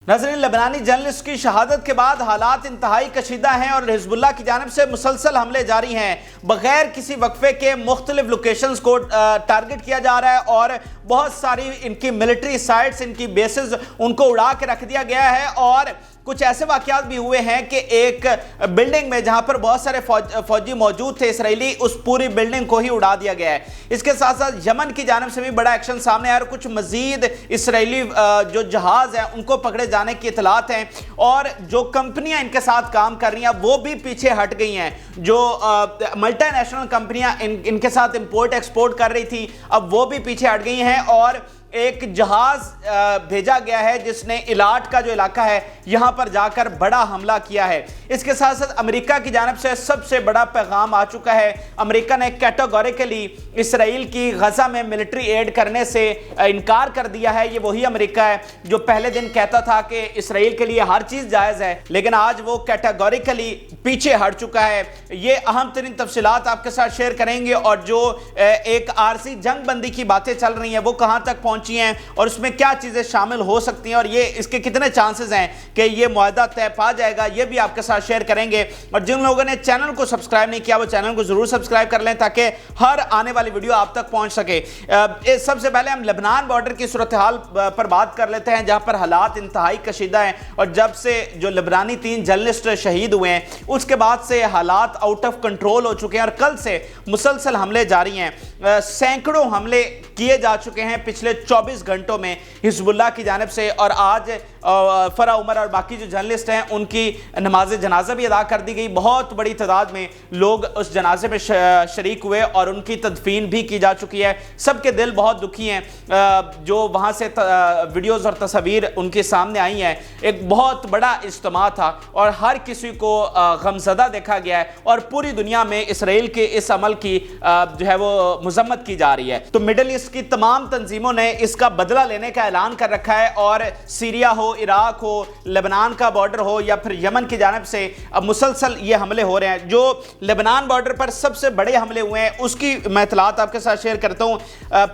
ناظرین، لبنانی جرنلسٹ کی شہادت کے بعد حالات انتہائی کشیدہ ہیں اور حزب اللہ کی جانب سے مسلسل حملے جاری ہیں۔ بغیر کسی وقفے کے مختلف لوکیشنز کو ٹارگٹ کیا جا رہا ہے اور بہت ساری ان کی ملٹری سائٹس، ان کی بیسز، ان کو اڑا کے رکھ دیا گیا ہے۔ اور کچھ ایسے واقعات بھی ہوئے ہیں کہ ایک بلڈنگ میں جہاں پر بہت سارے فوجی موجود تھے اسرائیلی، اس پوری بلڈنگ کو ہی اڑا دیا گیا ہے۔ اس کے ساتھ ساتھ یمن کی جانب سے بھی بڑا ایکشن سامنے آیا اور کچھ مزید اسرائیلی جو جہاز ہیں ان کو پکڑے جانے کی اطلاعات ہیں، اور جو کمپنیاں ان کے ساتھ کام کر رہی ہیں وہ بھی پیچھے ہٹ گئی ہیں۔ جو ملٹی نیشنل کمپنیاں ان کے ساتھ امپورٹ ایکسپورٹ کر رہی تھی، اب وہ بھی پیچھے ہٹ گئی ہیں، اور ایک جہاز بھیجا گیا ہے جس نے ایلاٹ کا جو علاقہ ہے یہاں پر جا کر بڑا حملہ کیا ہے۔ اس کے ساتھ ساتھ امریکہ کی جانب سے سب سے بڑا پیغام آ چکا ہے۔ امریکہ نے کیٹیگوریکلی اسرائیل کی غزہ میں ملٹری ایڈ کرنے سے انکار کر دیا ہے۔ یہ وہی امریکہ ہے جو پہلے دن کہتا تھا کہ اسرائیل کے لیے ہر چیز جائز ہے، لیکن آج وہ کیٹیگوریکلی پیچھے ہٹ چکا ہے۔ یہ اہم ترین تفصیلات آپ کے ساتھ شیئر کریں گے، اور جو ایک عارضی جنگ بندی کی باتیں چل رہی ہیں وہ کہاں تک پہنچی ہیں اور اس میں کیا چیزیں شامل ہو سکتی ہیں، اور یہ اس کے کتنے چانسز ہیں کہ یہ معاہدہ طے پا جائے گا، یہ بھی آپ کے ساتھ شیئر کریں گے۔ اور جن لوگوں نے چینل کو سبسکرائب نہیں کیا وہ چینل کو ضرور سبسکرائب کر لیں تاکہ ہر آنے والی ویڈیو آپ تک پہنچ سکے۔ سب سے پہلے ہم لبنان بارڈر کی صورتحال پر بات کر لیتے ہیں، جہاں پر حالات انتہائی کشیدہ ہیں، اور جب سے جو لبنانی 3 جرنلسٹ شہید ہوئے ہیں اس کے بعد سے حالات آؤٹ آف کنٹرول ہو چکے ہیں، اور کل سے مسلسل حملے جاری ہیں۔ سینکڑوں حملے کیے جا چکے ہیں پچھلے 24 گھنٹوں میں حزب اللہ کی جانب سے، اور آج فرح عمر اور باقی جو جرنلسٹ ہیں ان کی نماز جنازہ بھی ادا کر دی گئی۔ بہت بڑی تعداد میں لوگ اس جنازے میں شریک ہوئے اور ان کی تدفین بھی کی جا چکی ہے۔ سب کے دل بہت دکھی ہیں۔ جو وہاں سے ویڈیوز اور تصاویر ان کے سامنے آئی ہیں، ایک بہت بڑا اجتماع تھا اور ہر کسی کو غمزدہ دیکھا گیا ہے، اور پوری دنیا میں اسرائیل کے اس عمل کی جو ہے وہ مذمت کی جا رہی ہے۔ تو مڈل ایسٹ کی تمام تنظیموں نے اس کا بدلہ لینے کا اعلان کر رکھا ہے، اور سیریا ہو، عراق ہو، لبنان کا بارڈر ہو یا پھر یمن کی جانب سے اب مسلسل یہ حملے ہو رہے ہیں۔ جو لبنان بارڈر پر سب سے بڑے حملے ہوئے ہیں اس کی میں اطلاعات آپ کے ساتھ شیئر کرتا ہوں۔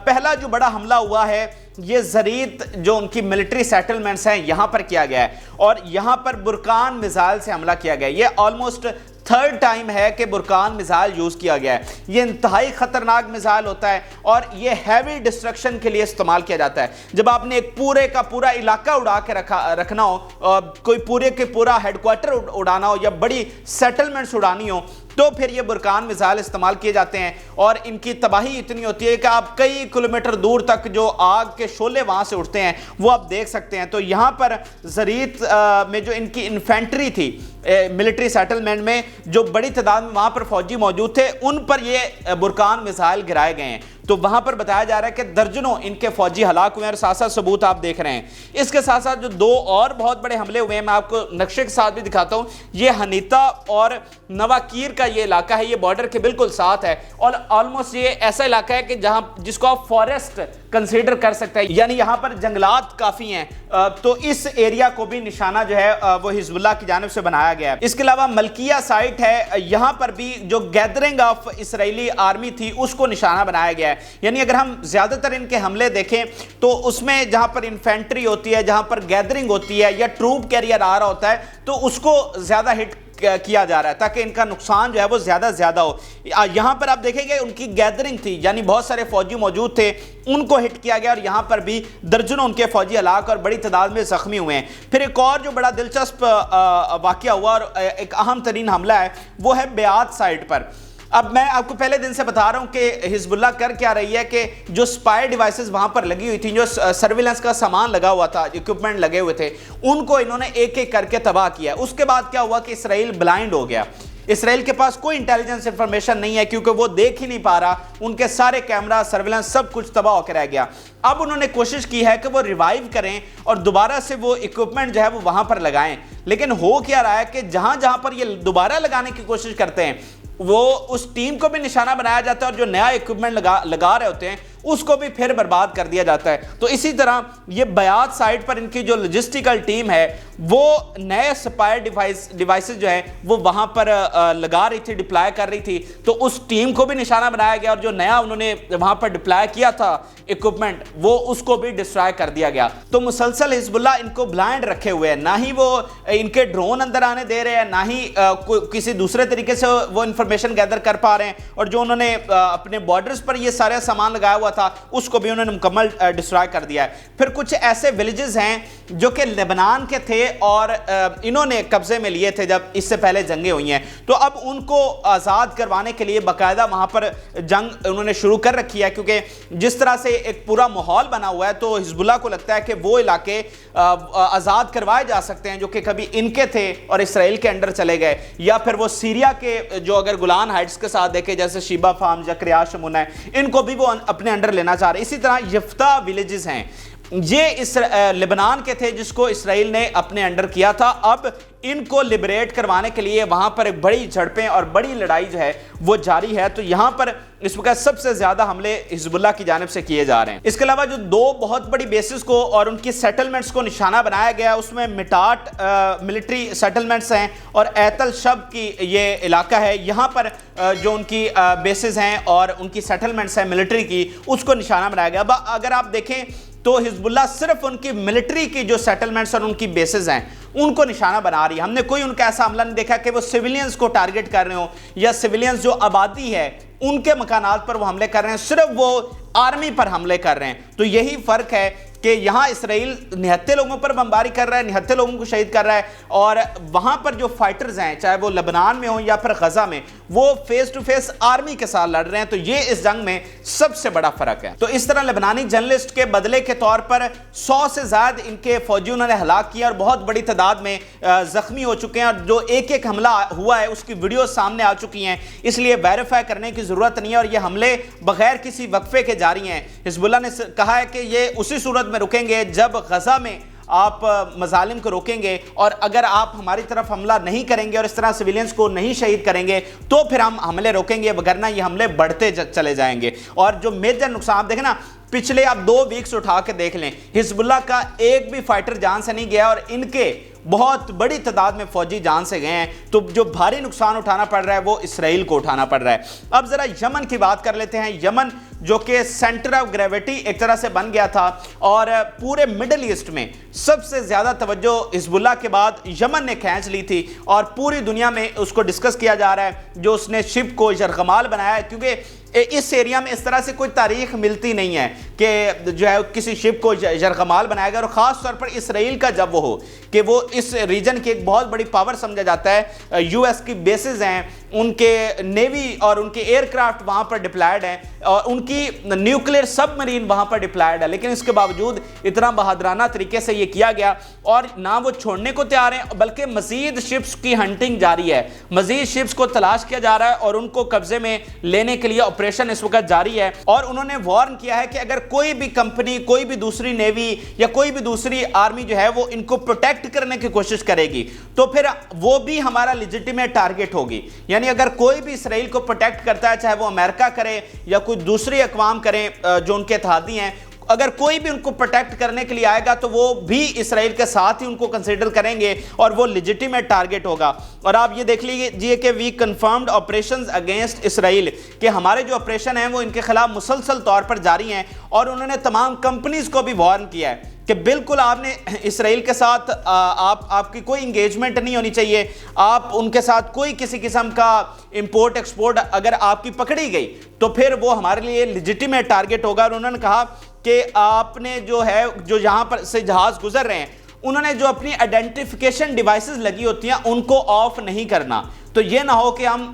پہلا جو بڑا حملہ ہوا ہے یہ زریت جو ان کی ملٹری سیٹلمنٹس ہیں یہاں پر کیا گیا ہے، اور یہاں پر برقان میزائل سے حملہ کیا گیا ہے۔ یہ آلموسٹ 3rd ٹائم ہے کہ برقان میزائل یوز کیا گیا ہے۔ یہ انتہائی خطرناک میزائل ہوتا ہے اور یہ ہیوی ڈسٹرکشن کے لیے استعمال کیا جاتا ہے۔ جب آپ نے ایک پورے کا پورا علاقہ اڑا کے رکھنا ہو، کوئی پورے کے پورا ہیڈ کوارٹر اڑانا ہو یا بڑی سیٹلمنٹس اڑانی ہو، تو پھر یہ برقان میزائل استعمال کیے جاتے ہیں، اور ان کی تباہی اتنی ہوتی ہے کہ آپ کئی کلومیٹر دور تک جو آگ کے شعلے وہاں سے اٹھتے ہیں وہ آپ دیکھ سکتے ہیں۔ تو یہاں پر زریت میں جو ان کی انفینٹری تھی ملٹری سیٹلمنٹ میں، جو بڑی تعداد میں وہاں پر فوجی موجود تھے، ان پر یہ برقان میزائل گرائے گئے ہیں۔ تو وہاں پر بتایا جا رہا ہے کہ درجنوں ان کے فوجی ہلاک ہوئے ہیں، اور ساتھ ساتھ ثبوت آپ دیکھ رہے ہیں۔ اس کے ساتھ ساتھ جو 2 اور بہت بڑے حملے ہوئے ہیں میں آپ کو نقشے کے ساتھ بھی دکھاتا ہوں۔ یہ ہنیتا اور نواکیر کا یہ علاقہ ہے، یہ بارڈر کے بالکل ساتھ ہے، اور آلموسٹ یہ ایسا علاقہ ہے کہ جس کو آپ فارسٹ کنسیڈر کر سکتے ہیں، یعنی یہاں پر جنگلات کافی ہیں۔ تو اس ایریا کو بھی نشانہ جو ہے وہ حزب اللہ کی جانب سے بنایا گیا ہے۔ اس کے علاوہ ملکیہ سائٹ ہے، یہاں پر بھی جو گیدرنگ آف اسرائیلی آرمی تھی اس کو نشانہ بنایا گیا ہے۔ یعنی اگر ہم زیادہ تر ان کے حملے دیکھیں تو اس میں جہاں پر انفینٹری ہوتی ہے، جہاں پر گیدرنگ ہوتی ہے یا ٹروپ کیریئر آ رہا ہوتا ہے، تو اس کو زیادہ ہٹ کیا جا رہا ہے تاکہ ان کا نقصان جو ہے وہ زیادہ ہو۔ یہاں پر آپ دیکھیں گے ان کی گیدرنگ تھی، یعنی بہت سارے فوجی موجود تھے، ان کو ہٹ کیا گیا، اور یہاں پر بھی درجنوں ان کے فوجی ہلاک اور بڑی تعداد میں زخمی ہوئے ہیں۔ پھر ایک اور جو بڑا دلچسپ واقعہ ہوا اور ایک اہم ترین حملہ ہے وہ ہے بیات سائٹ پر۔ اب میں آپ کو پہلے دن سے بتا رہا ہوں کہ حزب اللہ کر کیا رہی ہے کہ جو سپائی ڈیوائسز وہاں پر لگی ہوئی تھیں، جو سرویلنس کا سامان لگا ہوا تھا، اکوپمنٹ لگے ہوئے تھے، ان کو انہوں نے ایک ایک کر کے تباہ کیا۔ اس کے بعد کیا ہوا کہ اسرائیل بلائنڈ ہو گیا۔ اسرائیل کے پاس کوئی انٹیلیجنس انفارمیشن نہیں ہے کیونکہ وہ دیکھ ہی نہیں پا رہا، ان کے سارے کیمرہ سرویلنس سب کچھ تباہ ہو کے رہ گیا۔ اب انہوں نے کوشش کی ہے کہ وہ ریوائیو کریں اور دوبارہ سے وہ اکوپمنٹ جو ہے وہ وہاں پر لگائیں، لیکن ہو کیا رہا ہے کہ جہاں جہاں پر یہ دوبارہ لگانے کی کوشش کرتے ہیں وہ اس ٹیم کو بھی نشانہ بنایا جاتا ہے، اور جو نیا اکوپمنٹ لگا رہے ہوتے ہیں اس کو بھی پھر برباد کر دیا جاتا ہے۔ تو اسی طرح یہ بیات سائٹ پر ان کی جو لاجسٹیکل ٹیم ہے وہ نئے سپائر ڈیوائسز جو ہیں وہ وہاں پر لگا رہی تھی، ڈپلائے کر رہی تھی، تو اس ٹیم کو بھی نشانہ بنایا گیا اور جو نیا انہوں نے وہاں پر ڈپلائے کیا تھا اکوپمنٹ وہ اس کو بھی ڈسٹرائے کر دیا گیا۔ تو مسلسل حزب اللہ ان کو بلائنڈ رکھے ہوئے ہیں، نہ ہی وہ ان کے ڈرون اندر آنے دے رہے ہیں، نہ ہی کسی دوسرے طریقے سے وہ انفارمیشن گیدر کر پا رہے ہیں، اور جو انہوں نے اپنے بارڈرز پر یہ سارا سامان لگایا ہوا تھا اس کو بھی انہوں نے مکمل ڈسٹرائے کر دیا ہے۔ پھر کچھ ایسے ولیجز ہیں جو کہ لبنان کے تھے اور انہوں نے قبضے میں لیے تھے جب اس سے پہلے جنگیں ہوئی ہیں، تو اب ان کو آزاد کروانے کے لیے باقاعدہ وہاں پر جنگ انہوں نے شروع کر رکھی ہے، کیونکہ جس طرح سے ایک پورا ماحول بنا ہوا ہے تو حزب اللہ کو لگتا ہے کہ وہ علاقے آزاد کروائے جا سکتے ہیں جو کہ کبھی ان کے تھے اور اسرائیل کے انڈر چلے گئے، یا پھر وہ سیریا کے جو اگر گولان ہائٹس کے ساتھ دیکھے جیسے شیبہ فام یا کریا شمونہ ہے ان کو بھی وہ اپنے انڈر لینا چاہ رہے۔ اسی طرح یفتہ ولیجز ہیں، یہ لبنان کے تھے جس کو اسرائیل نے اپنے انڈر کیا تھا، اب ان کو لبریٹ کروانے کے لیے وہاں پر ایک بڑی جھڑپیں اور بڑی لڑائی جو ہے وہ جاری ہے۔ تو یہاں پر اس وقت سب سے زیادہ حملے حزب اللہ کی جانب سے کیے جا رہے ہیں۔ اس کے علاوہ جو دو بہت بڑی بیسز کو اور ان کی سیٹلمنٹس کو نشانہ بنایا گیا اس میں مٹاٹ ملٹری سیٹلمنٹس ہیں اور ایت الشب کی یہ علاقہ ہے، یہاں پر جو ان کی بیسز ہیں اور ان کی سیٹلمنٹس ہیں ملٹری کی اس کو نشانہ بنایا گیا۔ اگر آپ دیکھیں تو حزب اللہ صرف ان کی ملٹری کی جو سیٹلمنٹس اور ان کی بیسز ہیں ان کو نشانہ بنا رہی ہے۔ ہم نے کوئی ان کا ایسا حملہ نہیں دیکھا کہ وہ سیویلینز کو ٹارگٹ کر رہے ہوں یا سیویلینز جو آبادی ہے ان کے مکانات پر وہ حملے کر رہے ہیں، صرف وہ آرمی پر حملے کر رہے ہیں۔ تو یہی فرق ہے کہ یہاں اسرائیل نہتے لوگوں پر بمباری کر رہا ہے، نہتے لوگوں کو شہید کر رہا ہے، اور وہاں پر جو فائٹرز ہیں چاہے وہ لبنان میں ہوں یا پھر غزہ میں وہ فیس ٹو فیس آرمی کے ساتھ لڑ رہے ہیں۔ تو یہ اس جنگ میں سب سے بڑا فرق ہے۔ تو اس طرح لبنانی جرنلسٹ کے بدلے کے طور پر 100 سے زائد ان کے فوجی انہوں نے ہلاک کیا اور بہت بڑی تعداد میں زخمی ہو چکے ہیں، اور جو ایک ایک حملہ ہوا ہے اس کی ویڈیو سامنے آ چکی ہیں، اس لیے ویریفائی کرنے کی ضرورت نہیں ہے، اور یہ حملے بغیر کسی وقفے کے جاری ہیں۔ حزب اللہ نے کہا ہے کہ یہ اسی صورت میں رکیں گے جب غزہ میں آپ مظالم کو روکیں گے، اور اگر آپ ہماری طرف حملہ نہیں کریں گے اور اس طرح سویلینز کو نہیں شہید کریں گے تو پھر ہم حملے روکیں گے، وگرنہ یہ حملے بڑھتے چلے جائیں گے۔ اور جو میجر نقصان دیکھیں نا، پچھلے آپ 2 ویکس اٹھا کے دیکھ لیں، حزب اللہ کا ایک بھی فائٹر جان سے نہیں گیا اور ان کے بہت بڑی تعداد میں فوجی جان سے گئے ہیں۔ تو جو بھاری نقصان اٹھانا پڑ رہا ہے وہ اسرائیل کو اٹھانا پڑ رہا ہے۔ اب ذرا یمن کی بات کر لیتے ہیں۔ یمن جو کہ سینٹر آف گریویٹی ایک طرح سے بن گیا تھا اور پورے مڈل ایسٹ میں سب سے زیادہ توجہ حزب اللہ کے بعد یمن نے کھینچ لی تھی، اور پوری دنیا میں اس کو ڈسکس کیا جا رہا ہے جو اس نے شپ کو یرغمال بنایا ہے، کیونکہ اس ایریا میں اس طرح سے کوئی تاریخ ملتی نہیں ہے کہ جو ہے کسی شپ کو یرغمال بنایا گیا، اور خاص طور پر اسرائیل کا جب وہ ہو کہ وہ اس ریجن کی ایک بہت بڑی پاور سمجھا جاتا ہے۔ یو ایس کی بیسز ہیں، ان کے نیوی اور ان کے ایئر کرافٹ وہاں پر ڈپلائیڈ ہیں، اور ان کی نیوکلیر سب مرین وہاں پر ڈپلائیڈ ہے، لیکن اس کے باوجود اتنا بہادرانہ طریقے سے یہ کیا گیا، اور نہ وہ چھوڑنے کو تیار ہیں بلکہ مزید شپس کی ہنٹنگ جاری ہے، مزید شپس کو تلاش کیا جا رہا ہے اور ان کو قبضے میں لینے کے لیے آپریشن اس وقت جاری ہے۔ اور انہوں نے وارن کیا ہے کہ اگر کوئی بھی کمپنی، کوئی بھی دوسری نیوی یا کوئی بھی دوسری آرمی جو ہے وہ ان کو پروٹیکٹ کرنے کی کوشش کرے گی تو پھر وہ بھی ہمارا لیجٹیمیٹ ٹارگٹ ہوگی۔ یعنی اگر کوئی بھی اسرائیل کو پروٹیکٹ کرتا ہے، چاہے وہ امریکہ کرے یا کوئی دوسری اقوام کریں جو ان کے اتحادی ہیں، اگر کوئی بھی ان کو پروٹیکٹ کرنے کے لیے آئے گا تو وہ بھی اسرائیل کے ساتھ ہی ان کو کنسیڈر کریں گے اور وہ لیجٹیمیٹ ٹارگٹ ہوگا۔ اور آپ یہ دیکھ لیجئے کہ وی کنفرمڈ آپریشنز اگینسٹ اسرائیل، کہ ہمارے جو آپریشن ہیں وہ ان کے خلاف مسلسل طور پر جاری ہیں، اور انہوں نے تمام کمپنیز کو بھی وارن کیا ہے کہ بالکل آپ نے اسرائیل کے ساتھ آپ کی کوئی انگیجمنٹ نہیں ہونی چاہیے، آپ ان کے ساتھ کوئی کسی قسم کا امپورٹ ایکسپورٹ اگر آپ کی پکڑی گئی تو پھر وہ ہمارے لیے لیجٹیمیٹ ٹارگٹ ہوگا۔ اور انہوں نے کہا کہ آپ نے جو ہے جو یہاں پر سے جہاز گزر رہے ہیں انہوں نے جو اپنی آئیڈینٹیفیکیشن ڈیوائسز لگی ہوتی ہیں ان کو آف نہیں کرنا، تو یہ نہ ہو کہ ہم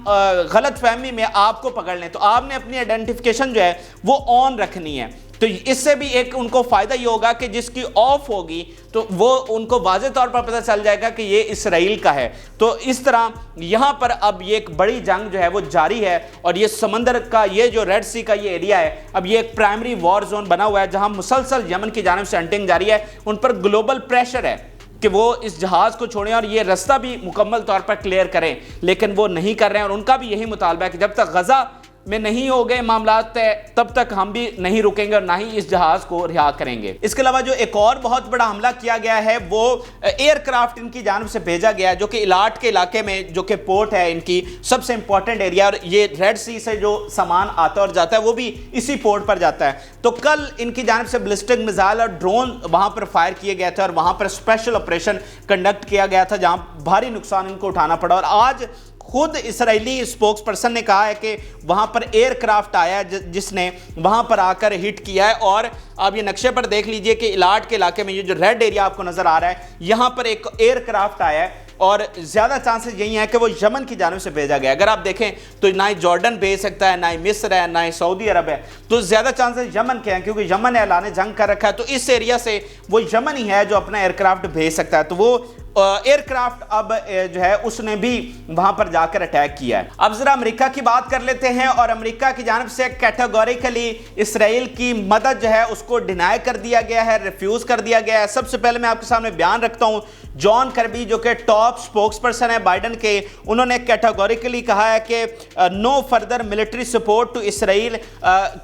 غلط فہمی میں آپ کو پکڑ لیں، تو آپ نے اپنی آئیڈینٹیفیکیشن جو ہے وہ آن رکھنی ہے۔ تو اس سے بھی ایک ان کو فائدہ یہ ہوگا کہ جس کی آف ہوگی تو وہ ان کو واضح طور پر پتہ چل جائے گا کہ یہ اسرائیل کا ہے۔ تو اس طرح یہاں پر اب یہ ایک بڑی جنگ جو ہے وہ جاری ہے، اور یہ سمندر کا یہ جو ریڈ سی کا یہ ایریا ہے اب یہ ایک پرائمری وار زون بنا ہوا ہے جہاں مسلسل یمن کی جانب سے ہنٹنگ جاری ہے، ان پر گلوبل پریشر ہے کہ وہ اس جہاز کو چھوڑیں اور یہ رستہ بھی مکمل طور پر کلیئر کریں، لیکن وہ نہیں کر رہے ہیں، اور ان کا بھی یہی مطالبہ ہے کہ جب تک غزہ میں نہیں ہو گئے معاملات طے تب تک ہم بھی نہیں رکیں گے اور نہ ہی اس جہاز کو رہا کریں گے۔ اس کے علاوہ جو ایک اور بہت بڑا حملہ کیا گیا ہے وہ ایئر کرافٹ ان کی جانب سے بھیجا گیا ہے جو کہ الاٹ کے علاقے میں جو کہ پورٹ ہے ان کی سب سے امپورٹنٹ ایریا، اور یہ ریڈ سی سے جو سامان آتا اور جاتا ہے وہ بھی اسی پورٹ پر جاتا ہے۔ تو کل ان کی جانب سے بلسٹک میزائل اور ڈرون وہاں پر فائر کیے گئے تھے اور وہاں پر اسپیشل آپریشن کنڈکٹ کیا گیا تھا جہاں بھاری نقصان ان کو اٹھانا پڑا، اور آج خود اسرائیلی سپوکس پرسن نے کہا ہے کہ وہاں پر ایئر کرافٹ آیا ہے جس نے وہاں پر آ کر ہٹ کیا ہے۔ اور آپ یہ نقشے پر دیکھ لیجئے کہ الاٹ کے علاقے میں یہ جو ریڈ ایریا آپ کو نظر آ رہا ہے یہاں پر ایک ایئر کرافٹ آیا ہے، اور زیادہ چانسز یہی ہیں کہ وہ یمن کی جانب سے بھیجا گیا۔ اگر آپ دیکھیں تو نہ ہی جارڈن بھیج سکتا ہے، نہ ہی مصر ہے، نہ ہی سعودی عرب ہے، تو زیادہ چانسز یمن کے ہیں کیونکہ یمن نے اعلان جنگ کر رکھا ہے، تو اس ایریا سے وہ یمن ہی ہے جو اپنا ایئر کرافٹ بھیج سکتا ہے۔ تو وہ ایئر کرافٹ اب جو ہے اس نے بھی وہاں پر جا کر اٹیک کیا ہے۔ اب ذرا امریکہ کی بات کر لیتے ہیں، اور امریکہ کی جانب سے کیٹیگوریکلی اسرائیل کی مدد جو ہے اس کو ڈینائی کر دیا گیا ہے، ریفیوز کر دیا گیا ہے۔ سب سے پہلے میں آپ کے سامنے بیان رکھتا ہوں جان کربی جو کہ ٹاپ سپوکس پرسن ہے بائیڈن کے، انہوں نے کیٹیگوریکلی کہا ہے کہ نو further military support to Israel,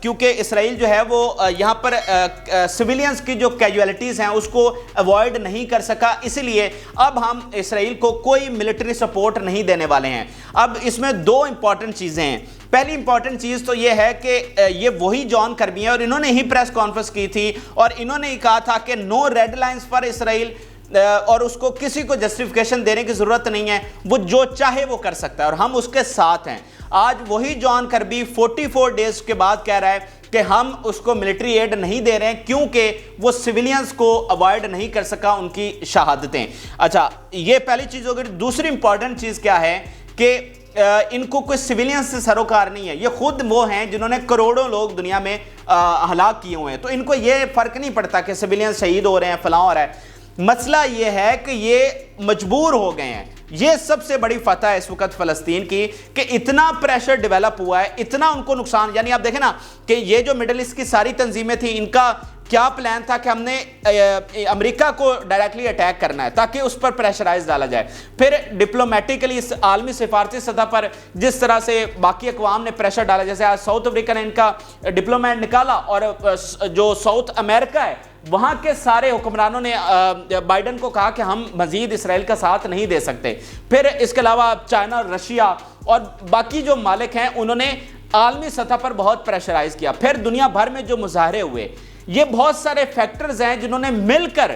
کیونکہ اسرائیل جو ہے وہ یہاں پر سویلینز کی جو کیجویلٹیز ہیں اس کو اوائڈ نہیں کر سکا، اسی لیے اب ہم اسرائیل کو کوئی ملٹری سپورٹ نہیں دینے والے ہیں۔ اب اس میں دو امپورٹنٹ چیزیں ہیں۔ پہلی امپورٹنٹ چیز تو یہ ہے کہ یہ وہی جان کربی ہیں اور انہوں نے ہی پریس کانفرنس کی تھی اور انہوں نے ہی کہا تھا کہ نو ریڈ لائنز فار اسرائیل، اور اس کو کسی کو جسٹیفیکیشن دینے کی ضرورت نہیں ہے، وہ جو چاہے وہ کر سکتا ہے اور ہم اس کے ساتھ ہیں۔ آج وہی جان کربی 44 ڈیز کے بعد کہہ رہا ہے کہ ہم اس کو ملٹری ایڈ نہیں دے رہے ہیں کیونکہ وہ سویلینز کو اوائڈ نہیں کر سکا ان کی شہادتیں۔ اچھا، یہ پہلی چیز ہوگی۔ دوسری امپورٹنٹ چیز کیا ہے کہ ان کو کوئی سویلینز سے سروکار نہیں ہے، یہ خود وہ ہیں جنہوں نے کروڑوں لوگ دنیا میں ہلاک کیے ہوئے ہیں، تو ان کو یہ فرق نہیں پڑتا کہ سویلینز شہید ہو رہے ہیں، فلاں ہو رہا ہے۔ مسئلہ یہ ہے کہ یہ مجبور ہو گئے ہیں۔ یہ سب سے بڑی فتح ہے اس وقت فلسطین کی کہ اتنا پریشر ڈیولپ ہوا ہے، اتنا ان کو نقصان، یعنی آپ دیکھیں نا کہ یہ جو مڈل ایسٹ کی ساری تنظیمیں تھیں ان کا کیا پلان تھا کہ ہم نے امریکہ کو ڈائریکٹلی اٹیک کرنا ہے تاکہ اس پر پریشرائز ڈالا جائے، پھر ڈپلومیٹکلی عالمی سفارتی سطح پر جس طرح سے باقی اقوام نے پریشر ڈالا، جیسے آج ساؤتھ افریقہ نے ان کا ڈپلومیٹ نکالا اور جو ساؤتھ امریکہ ہے وہاں کے سارے حکمرانوں نے بائیڈن کو کہا کہ ہم مزید اسرائیل کا ساتھ نہیں دے سکتے۔ پھر اس کے علاوہ چائنا، رشیا اور باقی جو مالک ہیں انہوں نے عالمی سطح پر بہت پریشرائز کیا۔ پھر دنیا بھر میں جو مظاہرے ہوئے، یہ بہت سارے فیکٹرز ہیں جنہوں نے مل کر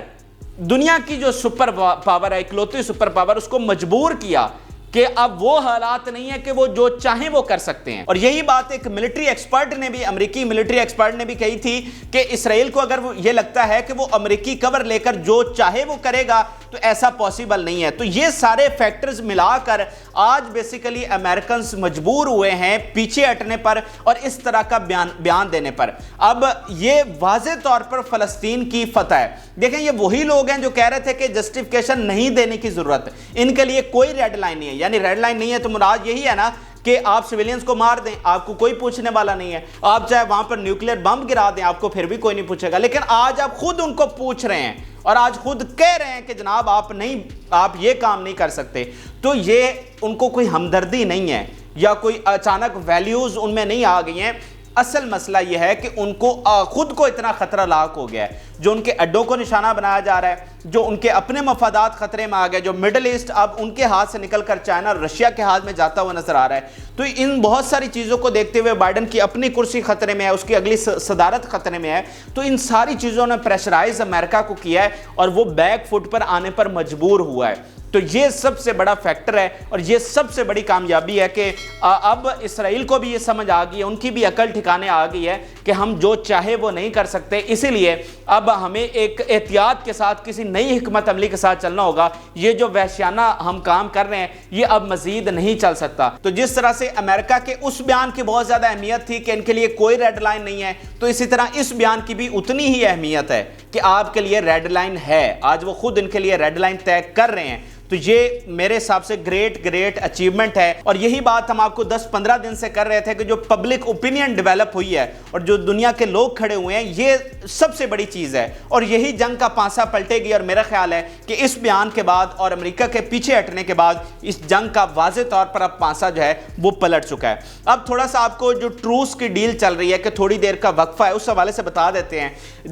دنیا کی جو سپر پاور ہے، اکلوتی سپر پاور، اس کو مجبور کیا کہ اب وہ حالات نہیں ہے کہ وہ جو چاہیں وہ کر سکتے ہیں۔ اور یہی بات ایک ملٹری ایکسپرٹ نے بھی، امریکی ملٹری ایکسپرٹ نے بھی کہی تھی کہ اسرائیل کو اگر یہ لگتا ہے کہ وہ امریکی کور لے کر جو چاہے وہ کرے گا تو ایسا پاسبل نہیں ہے۔ تو یہ سارے فیکٹرز ملا کر آج بیسیکلی امریکنز مجبور ہوئے ہیں پیچھے ہٹنے پر اور اس طرح کا بیان دینے پر۔ اب یہ واضح طور پر فلسطین کی فتح ہے۔ دیکھیں یہ وہی لوگ ہیں جو کہہ رہے تھے کہ جسٹیفیکیشن نہیں دینے کی ضرورت، ان کے لیے کوئی ریڈ لائن نہیں ہے، یعنی ریڈ لائن نہیں ہے تو مراد یہی ہے نا کہ آپ سویلینز کو مار دیں، آپ کو کوئی پوچھنے والا نہیں ہے، آپ چاہے وہاں پر نیوکلیر بم گرا دیں، آپ کو پھر بھی کوئی نہیں پوچھے گا۔ لیکن آج آپ خود ان کو پوچھ رہے ہیں اور آج خود کہہ رہے ہیں کہ جناب آپ یہ کام نہیں کر سکتے، تو یہ ان کو کوئی ہمدردی نہیں ہے یا کوئی اچانک ویلیوز ان میں نہیں آ گئی ہیں۔ اصل مسئلہ یہ ہے کہ ان کو خود کو اتنا خطرہ لاحق ہو گیا ہے، جو ان کے اڈوں کو نشانہ بنایا جا رہا ہے، جو ان کے اپنے مفادات خطرے میں آ گئے، جو مڈل ایسٹ اب ان کے ہاتھ سے نکل کر چائنا اور رشیا کے ہاتھ میں جاتا ہوا نظر آ رہا ہے۔ تو ان بہت ساری چیزوں کو دیکھتے ہوئے بائیڈن کی اپنی کرسی خطرے میں ہے، اس کی اگلی صدارت خطرے میں ہے، تو ان ساری چیزوں نے پریشرائز امریکہ کو کیا ہے اور وہ بیک فٹ پر آنے پر مجبور ہوا ہے۔ تو یہ سب سے بڑا فیکٹر ہے اور یہ سب سے بڑی کامیابی ہے کہ اب اسرائیل کو بھی یہ سمجھ آ گئی ہے، ان کی بھی عقل ٹھکانے آ گئی ہے کہ ہم جو چاہے وہ نہیں کر سکتے، اسی لیے اب ہمیں ایک احتیاط کے ساتھ کسی نئی حکمت عملی کے ساتھ چلنا ہوگا۔ یہ جو وحشیانہ ہم کام کر رہے ہیں یہ اب مزید نہیں چل سکتا۔ تو جس طرح سے امریکہ کے اس بیان کی بہت زیادہ اہمیت تھی کہ ان کے لیے کوئی ریڈ لائن نہیں ہے، تو اسی طرح اس بیان کی بھی اتنی ہی اہمیت ہے کہ آپ کے لیے ریڈ لائن ہے۔ آج وہ خود ان کے لیے ریڈ لائن طے کر رہے ہیں۔ تو یہ میرے حساب سے گریٹ اچیومنٹ ہے، اور یہی بات ہم آپ کو 10-15 دن سے کر رہے تھے کہ جو پبلک اوپینین ڈیولپ ہوئی ہے اور جو دنیا کے لوگ کھڑے ہوئے ہیں، یہ سب سے بڑی چیز ہے، اور یہی جنگ کا پانسا پلٹے گی۔ اور میرا خیال ہے کہ اس بیان کے بعد اور امریکہ کے پیچھے ہٹنے کے بعد اس جنگ کا واضح طور پر اب پانسا جو ہے وہ پلٹ چکا ہے۔ اب تھوڑا سا آپ کو جو ٹروس کی ڈیل چل رہی ہے کہ تھوڑی دیر کا وقفہ ہے، اس حوالے سے بتا دیتے ہیں۔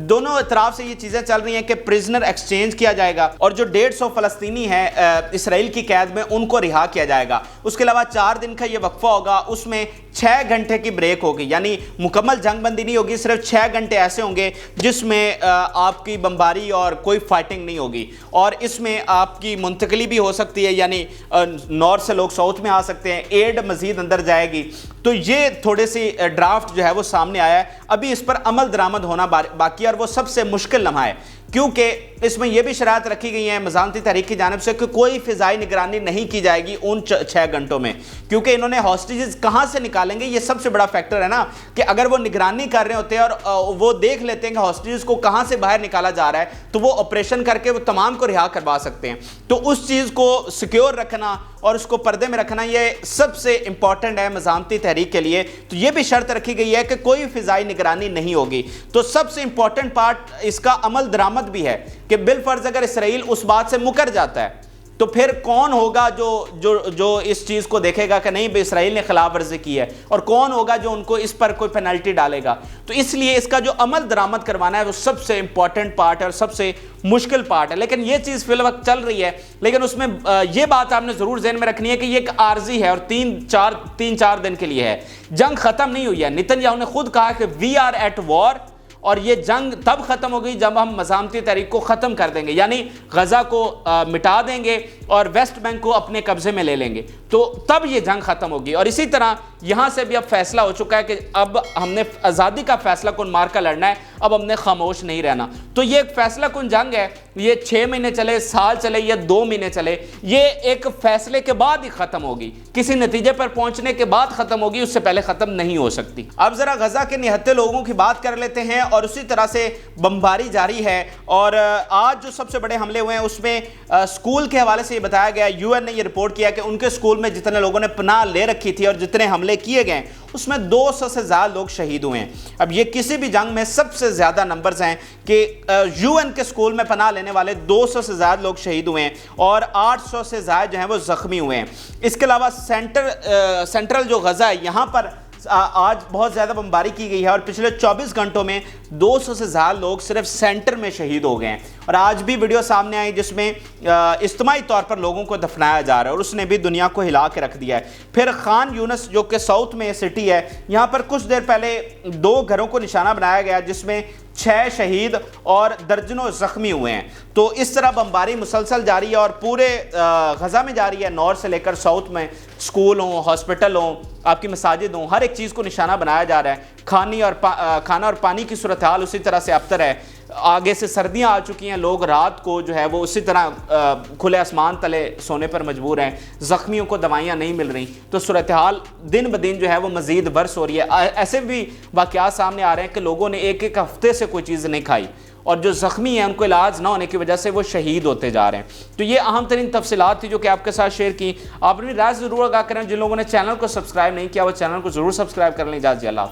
دونوں اطراف سے یہ چیزیں چل رہی ہیں کہ پریزنر ایکسچینج کیا جائے گا، اور جو 150 فلسطینی ہیں اسرائیل کی قید میں، ان کو رہا کیا جائے گا۔ اس کے علاوہ 4 دن کا یہ وقفہ ہوگا، اس میں 6 گھنٹے کی بریک ہوگی، یعنی مکمل جنگ بندی نہیں ہوگی، صرف 6 گھنٹے ایسے ہوں گے جس میں آپ کی بمباری اور کوئی فائٹنگ نہیں ہوگی، اور اس میں آپ کی منتقلی بھی ہو سکتی ہے، یعنی نارتھ سے لوگ ساؤتھ میں آ سکتے ہیں، ایڈ مزید اندر جائے گی۔ تو یہ تھوڑے سی ڈرافٹ جو ہے وہ سامنے آیا ہے، ابھی اس پر عمل درآمد ہونا باقی ہے، اور وہ سب سے مشکل لمحہ ہے، کیونکہ اس میں یہ بھی شرائط رکھی گئی ہیں مزاحمتی تحریک کی جانب سے کہ کوئی فضائی نگرانی نہیں کی جائے گی ان 6 گھنٹوں میں، کیونکہ انہوں نے ہاسٹیجز کہاں سے نکالیں گے، یہ سب سے بڑا فیکٹر ہے نا، کہ اگر وہ نگرانی کر رہے ہوتے ہیں اور وہ دیکھ لیتے ہیں کہ ہاسٹیجز کو کہاں سے باہر نکالا جا رہا ہے، تو وہ آپریشن کر کے وہ تمام کو رہا کروا سکتے ہیں۔ تو اس چیز کو سیکیور رکھنا اور اس کو پردے میں رکھنا یہ سب سے امپورٹنٹ ہے مزاحمتی تحریک کے لیے۔ تو یہ بھی شرط رکھی گئی ہے کہ کوئی فضائی نگرانی نہیں ہوگی۔ تو سب سے امپورٹنٹ پارٹ اس کا عمل درآمد بھی ہے کہ بالفرض اگر اسرائیل اس بات سے مکر جاتا ہے تو پھر کون ہوگا جو اس چیز کو دیکھے گا کہ نہیں بھئی اسرائیل نے خلاف ورزی کی ہے، اور کون ہوگا جو ان کو اس پر کوئی پینلٹی ڈالے گا۔ تو اس لیے اس کا جو عمل درآمد کروانا ہے وہ سب سے امپورٹنٹ پارٹ ہے اور سب سے مشکل پارٹ ہے، لیکن یہ چیز فی الوقت چل رہی ہے۔ لیکن اس میں یہ بات آپ نے ضرور ذہن میں رکھنی ہے کہ یہ ایک عارضی ہے اور 3-4 دن کے لیے ہے، جنگ ختم نہیں ہوئی ہے۔ نیتن یاہو نے خود کہا کہ وی آر ایٹ وار، اور یہ جنگ تب ختم ہوگی جب ہم مزاحمتی تحریک کو ختم کر دیں گے، یعنی غزہ کو مٹا دیں گے اور ویسٹ بینک کو اپنے قبضے میں لے لیں گے، تو تب یہ جنگ ختم ہوگی۔ اور اسی طرح یہاں سے بھی اب فیصلہ ہو چکا ہے کہ اب ہم نے آزادی کا فیصلہ کن مار کا لڑنا ہے، اب ہم نے خاموش نہیں رہنا۔ تو یہ ایک فیصلہ کن جنگ ہے، یہ 6 مہینے چلے، سال چلے یا 2 مہینے چلے، یہ ایک فیصلے کے بعد ہی ختم ہوگی، کسی نتیجے پر پہنچنے کے بعد ختم ہوگی، اس سے پہلے ختم نہیں ہو سکتی۔ اب ذرا غزہ کے نہتے لوگوں کی بات کر لیتے ہیں، اور اسی طرح سے بمباری جاری ہے، اور آج جو سب سے بڑے حملے ہوئے ہیں اس میں اسکول کے حوالے سے یہ بتایا گیا، یو این نے یہ رپورٹ کیا کہ ان کے اسکول میں جتنے لوگوں نے پناہ لے رکھی تھی اور جتنے حملے کیے گئے اس میں 200 سے زیادہ لوگ شہید ہوئے ہیں۔ اب یہ کسی بھی جنگ میں سب سے زیادہ نمبرز ہیں کہ یو این کے اسکول میں پناہ لینے والے 200 سے زیادہ لوگ شہید ہوئے ہیں، اور 800 سے زیادہ جو ہیں وہ زخمی ہوئے ہیں۔ اس کے علاوہ سینٹرل جو غزہ ہے، یہاں پر آج بہت زیادہ بمباری کی گئی ہے، اور پچھلے 24 گھنٹوں میں 200 سے زیادہ لوگ صرف سینٹر میں شہید ہو گئے ہیں۔ اور آج بھی ویڈیو سامنے آئی جس میں اجتماعی طور پر لوگوں کو دفنایا جا رہا ہے، اور اس نے بھی دنیا کو ہلا کے رکھ دیا ہے۔ پھر خان یونس جو کہ ساؤتھ میں سٹی ہے، یہاں پر کچھ دیر پہلے 2 گھروں کو نشانہ بنایا گیا جس میں 6 شہید اور درجنوں زخمی ہوئے ہیں۔ تو اس طرح بمباری مسلسل جاری ہے اور پورے غزہ میں جاری ہے، نارتھ سے لے کر ساؤتھ میں، اسکول ہوں، ہاسپٹل ہوں، آپ کی مساجد ہوں، ہر ایک چیز کو نشانہ بنایا جا رہا ہے۔ کھانا اور پانی کی صورتحال اسی طرح سے ابتر ہے، آگے سے سردیاں آ چکی ہیں، لوگ رات کو جو ہے وہ اسی طرح کھلے آسمان تلے سونے پر مجبور ہیں، زخمیوں کو دوائیاں نہیں مل رہی، تو صورتحال دن بدن جو ہے وہ مزید ورس ہو رہی ہے۔ ایسے بھی واقعات سامنے آ رہے ہیں کہ لوگوں نے ایک ہفتے سے کوئی چیز نہیں کھائی، اور جو زخمی ہیں ان کو علاج نہ ہونے کی وجہ سے وہ شہید ہوتے جا رہے ہیں۔ تو یہ اہم ترین تفصیلات تھی جو کہ آپ کے ساتھ شیئر کی۔ آپ اپنی رائے ضرور آگاہ کریں، جن لوگوں نے چینل کو سبسکرائب نہیں کیا وہ چینل کو ضرور سبسکرائب کر لیں۔ اجازت اللہ۔